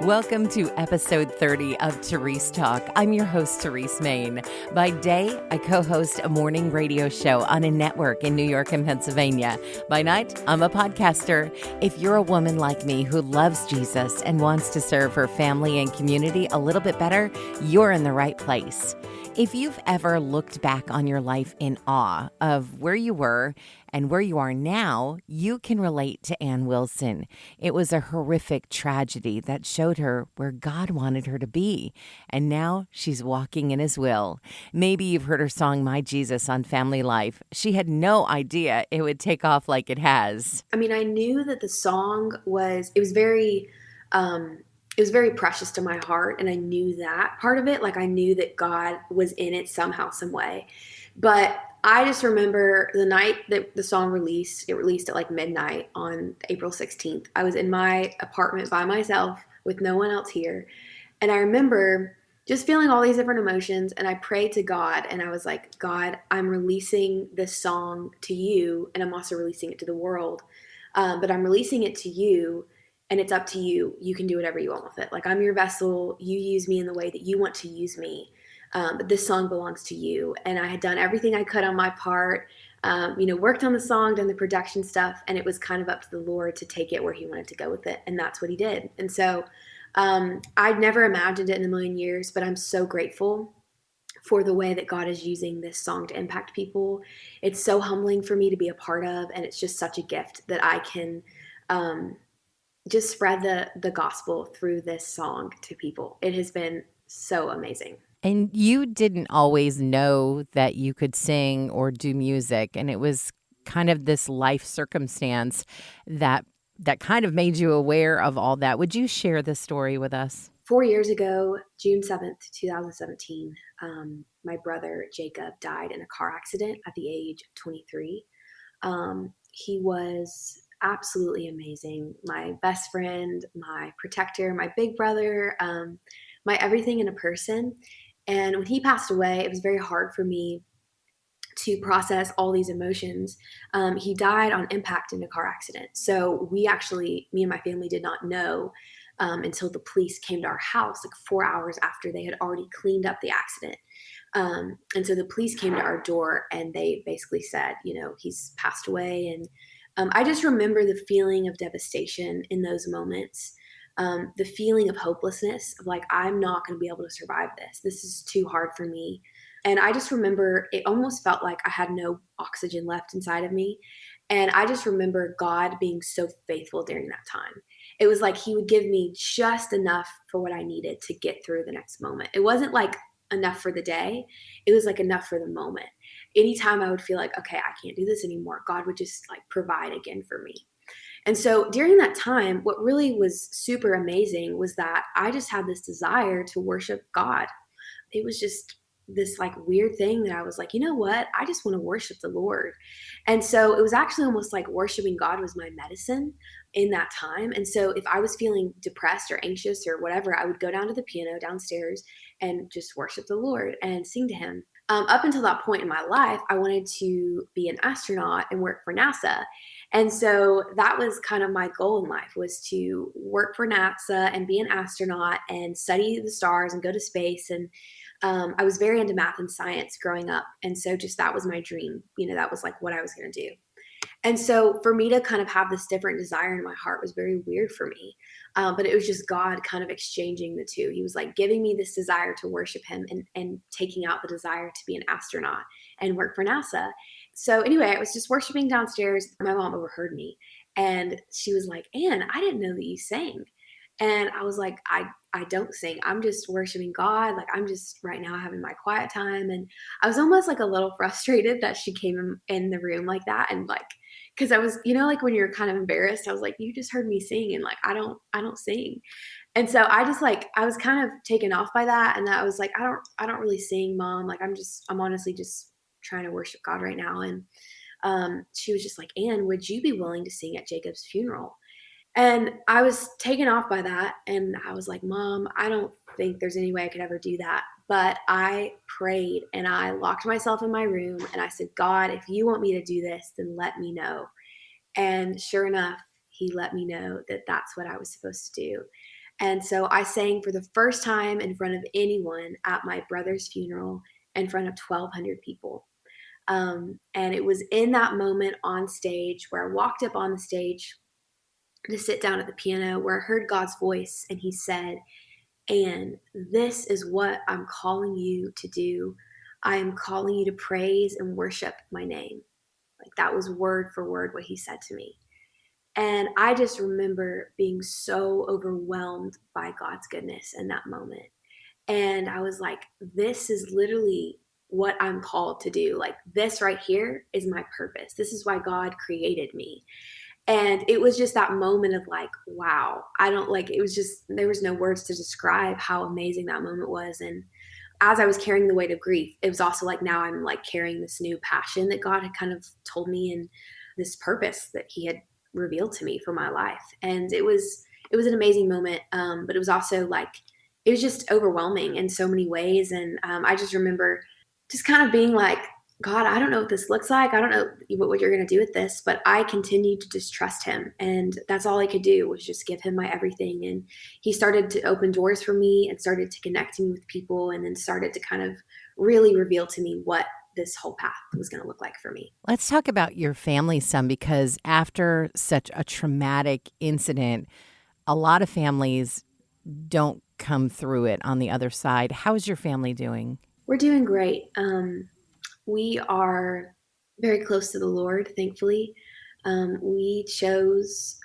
Welcome to episode 30 of Terese Talk. I'm your host, Terese Main. By day, I co-host a morning radio show on a network in New York and Pennsylvania. By night, I'm a podcaster. If you're a woman like me who loves Jesus and wants to serve her family and community a little bit better, you're in the right place. If you've ever looked back on your life in awe of where you were and where you are now, you can relate to Ann Wilson. It was a horrific tragedy that showed her where God wanted her to be, and now she's walking in His will. Maybe you've heard her song, My Jesus, on Family Life. She had no idea it would take off like it has. I mean, I knew that the song it was very precious to my heart, and I knew that part of it. Like, I knew that God was in it somehow, some way. But I just remember the night that the song released. It released at like midnight on April 16th. I was in my apartment by myself with no one else here. And I remember just feeling all these different emotions. And I prayed to God, and I was like, God, I'm releasing this song to you, and I'm also releasing it to the world. But I'm releasing it to you, and it's up to you. You can do whatever you want with it. Like, I'm your vessel. You use me in the way that you want to use me. But this song belongs to you. And I had done everything I could on my part, worked on the song, done the production stuff, and it was kind of up to the Lord to take it where He wanted to go with it. And that's what He did. And so I'd never imagined it in a million years, but I'm so grateful for the way that God is using this song to impact people. It's so humbling for me to be a part of, and it's just such a gift that I can just spread the gospel through this song to people. It has been so amazing. And you didn't always know that you could sing or do music, and it was kind of this life circumstance that kind of made you aware of all that. Would you share this story with us? 4 years ago, June 7th, 2017, my brother Jacob died in a car accident at the age of 23. He was absolutely amazing. My best friend, my protector, my big brother, my everything in a person. And when he passed away, it was very hard for me to process all these emotions. He died on impact in a car accident. So me and my family did not know until the police came to our house like 4 hours after they had already cleaned up the accident. And so the police came to our door, and they basically said, he's passed away. And I just remember the feeling of devastation in those moments. The feeling of hopelessness of like, I'm not going to be able to survive this. This is too hard for me. And I just remember it almost felt like I had no oxygen left inside of me. And I just remember God being so faithful during that time. It was like He would give me just enough for what I needed to get through the next moment. It wasn't like enough for the day. It was like enough for the moment. Anytime I would feel like, okay, I can't do this anymore, God would just like provide again for me. And so during that time, what really was super amazing was that I just had this desire to worship God. It was just this like weird thing that I was like, you know what? I just want to worship the Lord. And so it was actually almost like worshiping God was my medicine in that time. And so if I was feeling depressed or anxious or whatever, I would go down to the piano downstairs and just worship the Lord and sing to Him. Up until that point in my life, I wanted to be an astronaut and work for NASA. And so that was kind of my goal in life, was to work for NASA and be an astronaut and study the stars and go to space. And I was very into math and science growing up. And so just that was my dream. That was like what I was going to do. And so for me to kind of have this different desire in my heart was very weird for me. But it was just God kind of exchanging the two. He was like giving me this desire to worship Him and taking out the desire to be an astronaut and work for NASA. So anyway, I was just worshiping downstairs. My mom overheard me, and she was like, Ann, I didn't know that you sang. And I was like, I don't sing. I'm just worshiping God. Like, I'm just right now having my quiet time. And I was almost like a little frustrated that she came in the room like that. And like, cause I was, like when you're kind of embarrassed, I was like, you just heard me sing, and like, I don't sing. And so I just like, I was kind of taken off by that. And I was like, I don't really sing, Mom. Like, I'm honestly just trying to worship God right now. And she was just like, Ann, would you be willing to sing at Jacob's funeral? And I was taken off by that. And I was like, Mom, I don't think there's any way I could ever do that. But I prayed, and I locked myself in my room, and I said, God, if you want me to do this, then let me know. And sure enough, He let me know that that's what I was supposed to do. And so I sang for the first time in front of anyone at my brother's funeral in front of 1,200 people. And it was in that moment on stage where I walked up on the stage to sit down at the piano where I heard God's voice, and he said, "And this is what I'm calling you to do. I am calling you to praise and worship my name." Like that was word for word what he said to me. And I just remember being so overwhelmed by God's goodness in that moment. And I was like, this is literally what I'm called to do. Like, this right here is my purpose. This is why God created me. And it was just that moment of like, wow, I don't like it was just there was no words to describe how amazing that moment was. And as I was carrying the weight of grief, it was also like now I'm like carrying this new passion that God had kind of told me and this purpose that he had revealed to me for my life. And it was an amazing moment. But it was also like it was just overwhelming in so many ways. And I just remember just kind of being like, God, I don't know what this looks like. I don't know what you're going to do with this, but I continued to just trust him. And that's all I could do was just give him my everything. And he started to open doors for me and started to connect me with people and then started to kind of really reveal to me what this whole path was going to look like for me. Let's talk about your family some, because after such a traumatic incident, a lot of families don't come through it on the other side. How's your family doing? We're doing great. We are very close to the Lord, thankfully. We chose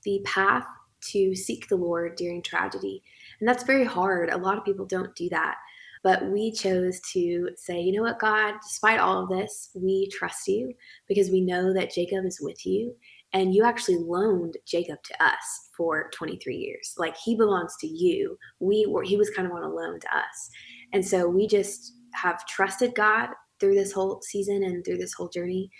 the path to seek the Lord during tragedy. And that's very hard. A lot of people don't do that. But we chose to say, you know what, God, despite all of this, we trust you because we know that Jacob is with you. And you actually loaned Jacob to us for 23 years. Like he belongs to you. He was kind of on a loan to us. And so we just have trusted God through this whole season and through this whole journey.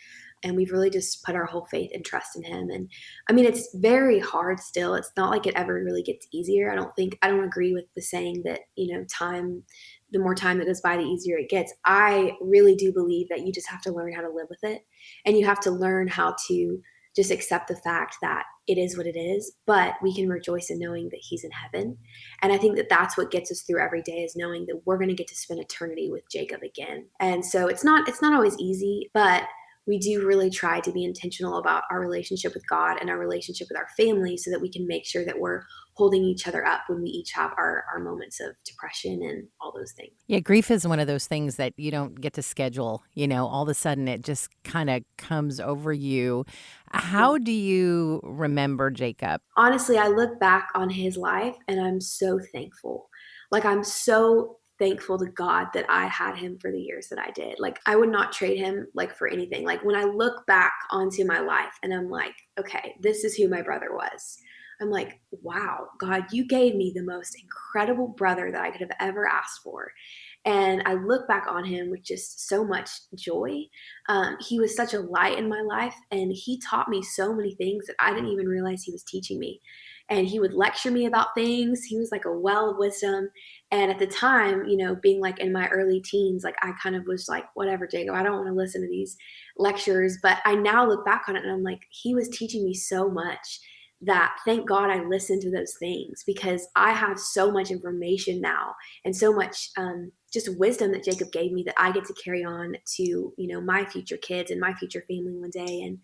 And we've really just put our whole faith and trust in him. And I mean, it's very hard still. It's not like it ever really gets easier. I don't agree with the saying that, the more time that goes by, the easier it gets. I really do believe that you just have to learn how to live with it. And you have to learn how to just accept the fact that it is what it is, but we can rejoice in knowing that he's in heaven. And I think that that's what gets us through every day, is knowing that we're going to get to spend eternity with Jacob again. And so it's not always easy, but we do really try to be intentional about our relationship with God and our relationship with our family so that we can make sure that we're holding each other up when we each have our moments of depression and all those things. Yeah, grief is one of those things that you don't get to schedule. All of a sudden it just kind of comes over you. How do you remember Jacob? Honestly, I look back on his life and I'm so thankful. Like, I'm so thankful to God that I had him for the years that I did. Like, I would not trade him like for anything. Like, when I look back onto my life and I'm like, okay, this is who my brother was. I'm like, wow, God, you gave me the most incredible brother that I could have ever asked for. And I look back on him with just so much joy. He was such a light in my life, and he taught me so many things that I didn't even realize he was teaching me. And he would lecture me about things. He was like a well of wisdom. And at the time, being like in my early teens, like I kind of was like, whatever, Jacob, I don't want to listen to these lectures. But I now look back on it and I'm like, he was teaching me so much that thank God I listened to those things, because I have so much information now and so much just wisdom that Jacob gave me that I get to carry on to, my future kids and my future family one day. And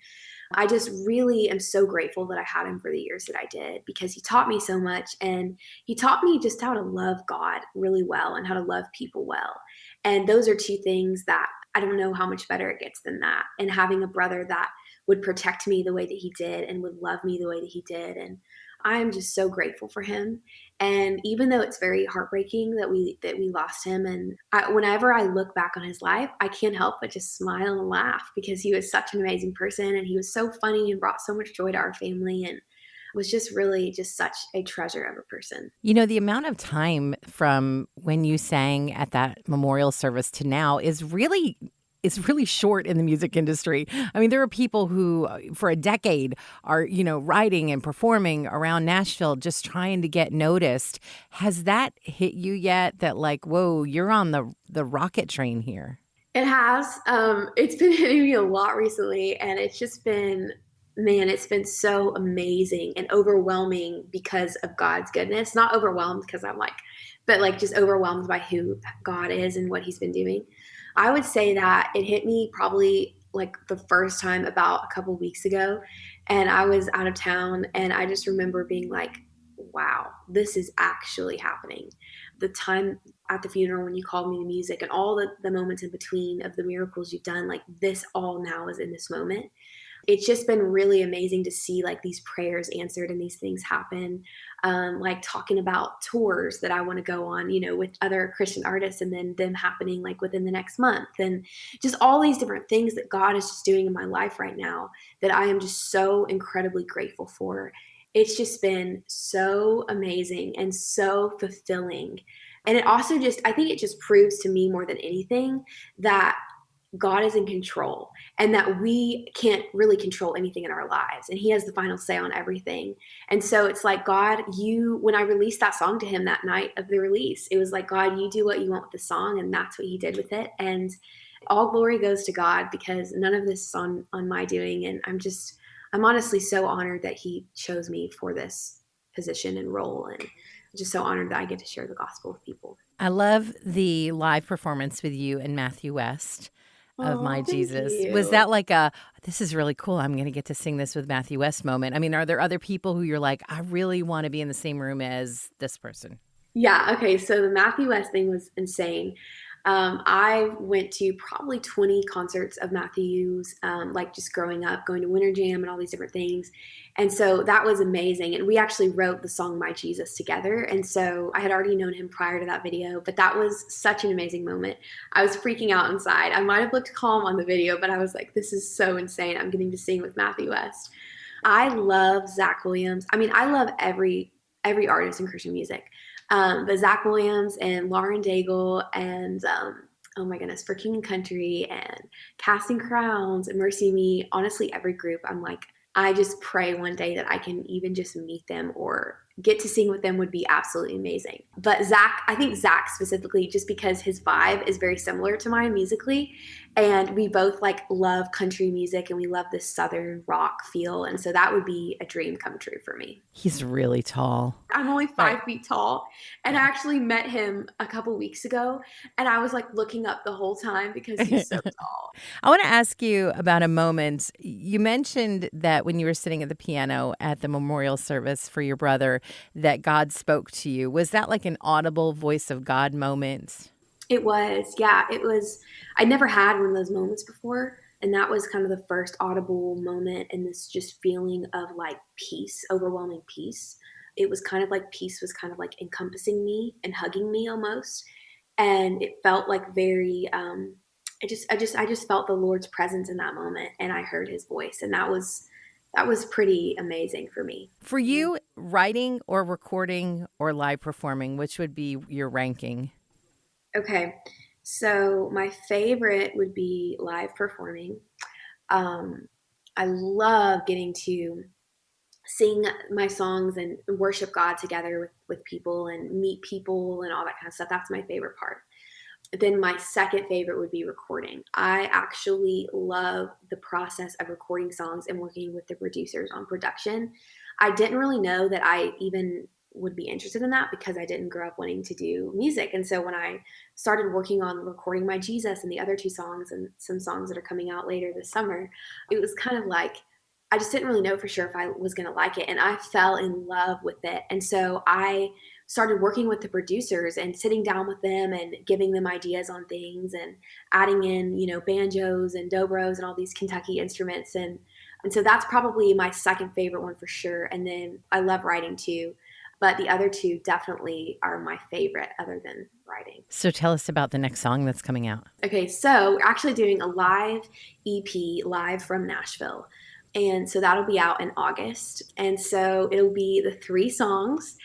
I just really am so grateful that I had him for the years that I did, because he taught me so much, and he taught me just how to love God really well and how to love people well. And those are two things that I don't know how much better it gets than that. And having a brother that would protect me the way that he did and would love me the way that he did. And I am just so grateful for him. And even though it's very heartbreaking that we lost him, and whenever I look back on his life, I can't help but just smile and laugh, because he was such an amazing person and he was so funny and brought so much joy to our family, and was just really just such a treasure of a person. The amount of time from when you sang at that memorial service to now is really short in the music industry. I mean, there are people who for a decade are, writing and performing around Nashville just trying to get noticed. Has that hit you yet, that like, whoa, you're on the rocket train here? It has. It's been hitting me a lot recently, and it's just been Man, it's been so amazing and overwhelming because of God's goodness. Not overwhelmed because I'm like, but like just overwhelmed by who God is and what he's been doing. I would say that it hit me probably like the first time about a couple weeks ago, and I was out of town, and I just remember being like, wow, this is actually happening. The time at the funeral when you called me the music and all the moments in between of the miracles you've done, like this all now is in this moment. It's just been really amazing to see like these prayers answered and these things happen. Like talking about tours that I want to go on, you know, with other Christian artists, and then them happening like within the next month, and just all these different things that God is just doing in my life right now that I am just so incredibly grateful for. It's just been so amazing and so fulfilling. And it also just, I think it just proves to me more than anything that God is in control and that we can't really control anything in our lives. And he has the final say on everything. And so it's like, God, when I released that song to him that night of the release, it was like, God, you do what you want with the song. And that's what he did with it. And all glory goes to God because none of this is on my doing. And I'm honestly so honored that he chose me for this position and role. And just so honored that I get to share the gospel with people. I love the live performance with you and Matthew West of My Oh, thank Jesus. Was you. that like this is really cool, I'm going to get to sing this with Matthew West moment? I mean, are there other people who you're like, I really want to be in the same room as this person? Yeah, okay, so the Matthew West thing was insane. I went to probably 20 concerts of Matthew's, like just growing up, going to Winter Jam and all these different things. And so that was amazing. And we actually wrote the song My Jesus together. And so I had already known him prior to that video, but that was such an amazing moment. I was freaking out inside. I might have looked calm on the video, but I was like, this is so insane. I'm getting to sing with Matthew West. I love Zach Williams. I mean, I love every artist in Christian music. But Zach Williams and Lauren Daigle and oh my goodness, For King and Country and Casting Crowns and Mercy Me, honestly, every group, I'm like, I just pray one day that I can even just meet them or get to sing with them would be absolutely amazing. But Zach, I think Zach specifically, just because his vibe is very similar to mine musically, and we both like love country music and we love this southern rock feel, and so that would be a dream come true for me. He's really tall. I'm only Right. 5 feet tall, and I actually met him a couple weeks ago, and I was like looking up the whole time because he's so tall. I want to ask you about a moment. You mentioned that when you were sitting at the piano at the memorial service for your brother, that God spoke to you. Was that like an audible voice of God moment? It was, yeah, it was. I'd never had one of those moments before, and that was kind of the first audible moment and this just feeling of like peace, overwhelming peace. It was kind of like peace was kind of like encompassing me and hugging me almost, and it felt like very. I just felt the Lord's presence in that moment, and I heard His voice, and that was pretty amazing for me. For you, writing or recording or live performing, which would be your ranking? Okay, so my favorite would be live performing. Um, I love getting to sing my songs and worship God together with people and meet people and all that kind of stuff. That's my favorite part. Then my second favorite would be recording. I actually love the process of recording songs and working with the producers on production. I didn't really know that I even would be interested in that because I didn't grow up wanting to do music. And so when I started working on recording My Jesus and the other two songs and some songs that are coming out later this summer, it was kind of like I just didn't really know for sure if I was going to like it. And I fell in love with it. And so I started working with the producers and sitting down with them and giving them ideas on things and adding in, banjos and dobros and all these Kentucky instruments. And so that's probably my second favorite one for sure. And then I love writing too. But the other two definitely are my favorite other than writing. So tell us about the next song that's coming out. Okay, so we're actually doing a live EP live from Nashville. And so that'll be out in August. And so it'll be the 3 songs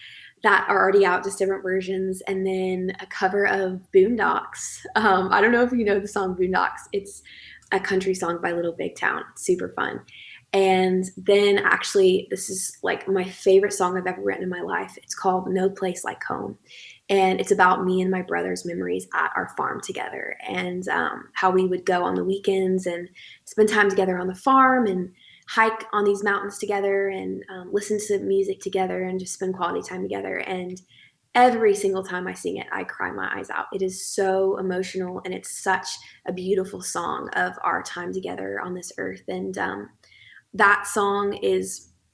that are already out, just different versions, and then a cover of Boondocks. I don't know if you know the song Boondocks. It's a country song by Little Big Town. It's super fun. And then actually, this is like my favorite song I've ever written in my life. It's called No Place Like Home. And it's about me and my brother's memories at our farm together and how we would go on the weekends and spend time together on the farm and hike on these mountains together and listen to music together and just spend quality time together. And every single time I sing it, I cry my eyes out. It is so emotional, and it's such a beautiful song of our time together on this earth. And that song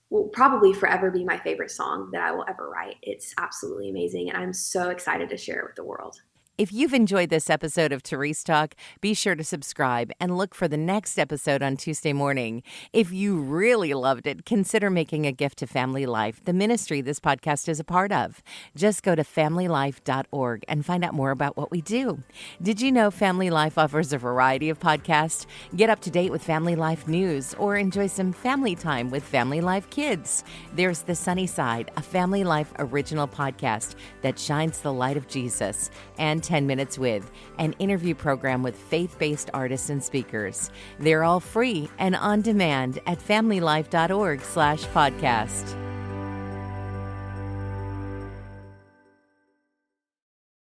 will probably forever be my favorite song that I will ever write. It's absolutely amazing, and I'm so excited to share it with the world. If you've enjoyed this episode of Terese Talk, be sure to subscribe and look for the next episode on Tuesday morning. If you really loved it, consider making a gift to Family Life, the ministry this podcast is a part of. Just go to familylife.org and find out more about what we do. Did you know Family Life offers a variety of podcasts? Get up to date with Family Life news or enjoy some family time with Family Life Kids. There's The Sunny Side, a Family Life original podcast that shines the light of Jesus, and 10 Minutes With, an interview program with faith-based artists and speakers. They're all free and on demand at familylife.org/podcast.